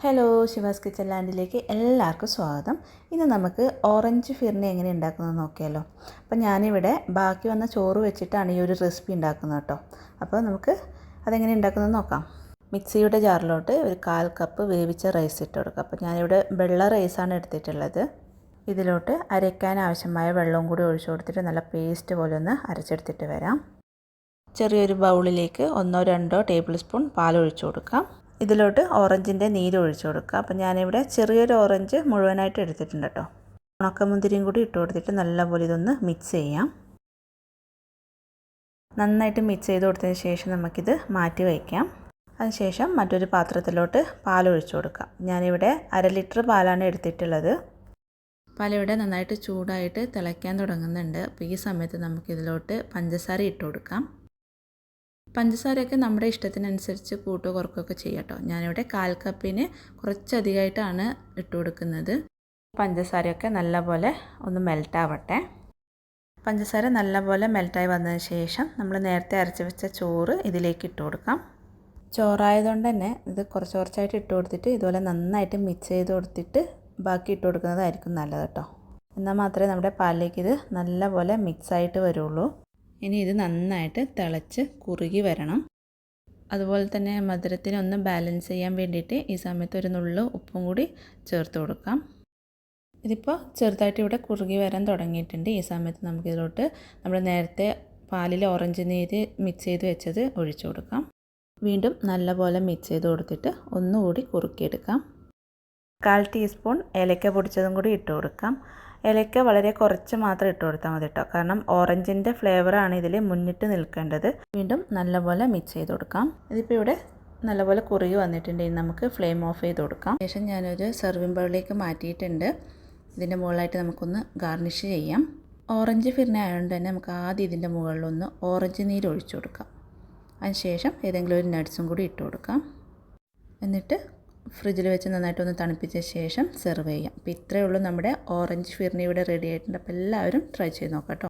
Hello, ശിവാസ് kitchen ലാൻഡിലേക്ക് എല്ലാവർക്കും സ്വാഗതം. ഇന്ന് നമുക്ക് ഓറഞ്ച് ഫിർണി എങ്ങനെ ഉണ്ടാക്കുന്നത് നോക്കിയാലോ. അപ്പോൾ ഞാനിവിടെ ബാക്കി വന്ന ചോറ് വെച്ചിട്ടാണ് ഈ ഒരു റെസിപ്പി ഉണ്ടാക്കുന്നത് കേട്ടോ. അപ്പോൾ നമുക്ക് അതെങ്ങനെ ഉണ്ടാക്കുന്നത് നോക്കാം. മിക്സിയുടെ ജാറിലോട്ട് ഒരു 1/4 കപ്പ് വേവിച്ച റൈസ് ഇട്ട് കൊടുക്കുക. അപ്പോൾ ഞാനിവിടെ വെള്ള റൈസാണ് എടുത്തിട്ടുള്ളത്. ഇതിലോട്ട് അരയ്ക്കാൻ ആവശ്യമായ വെള്ളവും കൂടി ഒഴിച്ചു കൊടുത്തിട്ട് നല്ല പേസ്റ്റ് പോലെ ഒന്ന് അരച്ചെടുത്തിട്ട് വരാം. ചെറിയൊരു ബൗളിലേക്ക് 1-2 ടേബിൾ സ്പൂൺ പാൽ ഒഴിച്ചു കൊടുക്കാം. ഇതിലോട്ട് ഓറഞ്ചിൻ്റെ നീര് ഒഴിച്ചു കൊടുക്കുക. അപ്പോൾ ഞാനിവിടെ ചെറിയൊരു ഓറഞ്ച് മുഴുവനായിട്ട് എടുത്തിട്ടുണ്ട് കേട്ടോ. ഉണക്കമുന്തിരിയും കൂടി ഇട്ട് കൊടുത്തിട്ട് നല്ലപോലെ ഇതൊന്ന് മിക്സ് ചെയ്യാം. നന്നായിട്ട് മിക്സ് ചെയ്ത് കൊടുത്തതിന് ശേഷം നമുക്കിത് മാറ്റി വയ്ക്കാം. അതിനുശേഷം മറ്റൊരു പാത്രത്തിലോട്ട് പാൽ ഒഴിച്ചു കൊടുക്കാം. ഞാനിവിടെ 1/2 ലിറ്റർ പാലാണ് എടുത്തിട്ടുള്ളത്. പാലിവിടെ നന്നായിട്ട് ചൂടായിട്ട് തിളയ്ക്കാൻ തുടങ്ങുന്നുണ്ട്. അപ്പോൾ ഈ സമയത്ത് നമുക്കിതിലോട്ട് പഞ്ചസാര ഇട്ട് കൊടുക്കാം. പഞ്ചസാരയൊക്കെ നമ്മുടെ ഇഷ്ടത്തിനനുസരിച്ച് കൂട്ടോ കുറക്കുകയൊക്കെ ചെയ്യാം കേട്ടോ. ഞാനിവിടെ 1/4 കപ്പിന് കുറച്ചധികമായിട്ടാണ് ഇട്ട് കൊടുക്കുന്നത്. പഞ്ചസാരയൊക്കെ നല്ലപോലെ ഒന്ന് മെൽട്ടാവട്ടെ. പഞ്ചസാര നല്ലപോലെ മെൽട്ടായി വന്നതിന് ശേഷം നമ്മൾ നേരത്തെ അരച്ച് വെച്ച ചോറ് ഇതിലേക്ക് ഇട്ട് കൊടുക്കാം. ചോറായതുകൊണ്ട് തന്നെ ഇത് കുറച്ചായിട്ട് ഇട്ട് കൊടുത്തിട്ട് ഇതുപോലെ നന്നായിട്ട് മിക്സ് ചെയ്ത് കൊടുത്തിട്ട് ബാക്കി ഇട്ട് കൊടുക്കുന്നതായിരിക്കും നല്ലത് കേട്ടോ. എന്നാൽ മാത്രമേ നമ്മുടെ പാലിലേക്ക് ഇത് നല്ലപോലെ മിക്സായിട്ട് വരുള്ളൂ. ഇനി ഇത് നന്നായിട്ട് തിളച്ച് കുറുകി വരണം. അതുപോലെ തന്നെ മധുരത്തിന് ഒന്ന് ബാലൻസ് ചെയ്യാൻ വേണ്ടിയിട്ട് ഈ സമയത്ത് ഒരു നുള്ളു ഉപ്പും കൂടി ചേർത്ത് കൊടുക്കാം. ഇതിപ്പോൾ ചെറുതായിട്ട് ഇവിടെ കുറുകി വരാൻ തുടങ്ങിയിട്ടുണ്ട്. ഈ സമയത്ത് നമുക്കിതിലോട്ട് നമ്മൾ നേരത്തെ പാലിൽ ഓറഞ്ച് നീര് മിക്സ് ചെയ്ത് വെച്ചത് ഒഴിച്ചു കൊടുക്കാം. വീണ്ടും നല്ലപോലെ മിക്സ് ചെയ്ത് കൊടുത്തിട്ട് ഒന്നുകൂടി കുറുക്കിയെടുക്കാം. 1/4 ടീസ്പൂൺ ഏലക്ക പൊടിച്ചതും കൂടി ഇട്ട് കൊടുക്കാം. ഏലക്ക വളരെ കുറച്ച് മാത്രം ഇട്ട് കൊടുത്താൽ മതി കേട്ടോ. കാരണം ഓറഞ്ചിൻ്റെ ഫ്ലേവറാണ് ഇതിൽ മുന്നിട്ട് നിൽക്കേണ്ടത്. വീണ്ടും നല്ലപോലെ മിക്സ് ചെയ്ത് കൊടുക്കാം. ഇതിപ്പോൾ ഇവിടെ നല്ലപോലെ കുറുകി വന്നിട്ടുണ്ടെങ്കിൽ നമുക്ക് ഫ്ലെയിം ഓഫ് ചെയ്ത് കൊടുക്കാം. ശേഷം ഞാനൊരു സെർവിങ് ബൗളിലേക്ക് മാറ്റിയിട്ടുണ്ട്. ഇതിൻ്റെ മുകളിലായിട്ട് നമുക്കൊന്ന് ഗാർണിഷ് ചെയ്യാം. ഓറഞ്ച് ഫിർണി ആയതുകൊണ്ട് തന്നെ നമുക്ക് ആദ്യം ഇതിൻ്റെ മുകളിലൊന്ന് ഓറഞ്ച് നീര് ഒഴിച്ചു കൊടുക്കാം. അതിനുശേഷം ഏതെങ്കിലും ഒരു നട്ട്സും കൂടി ഇട്ട് കൊടുക്കാം. എന്നിട്ട് ഫ്രിഡ്ജിൽ വെച്ച് നന്നായിട്ടൊന്ന് തണുപ്പിച്ച ശേഷം സെർവ് ചെയ്യാം. അപ്പോൾ ഇത്രയേ ഉള്ളൂ, നമ്മുടെ ഓറഞ്ച് ഫിർണി ഇവിടെ റെഡി ആയിട്ടുണ്ട്. അപ്പോൾ എല്ലാവരും ട്രൈ ചെയ്ത് നോക്കാം കേട്ടോ.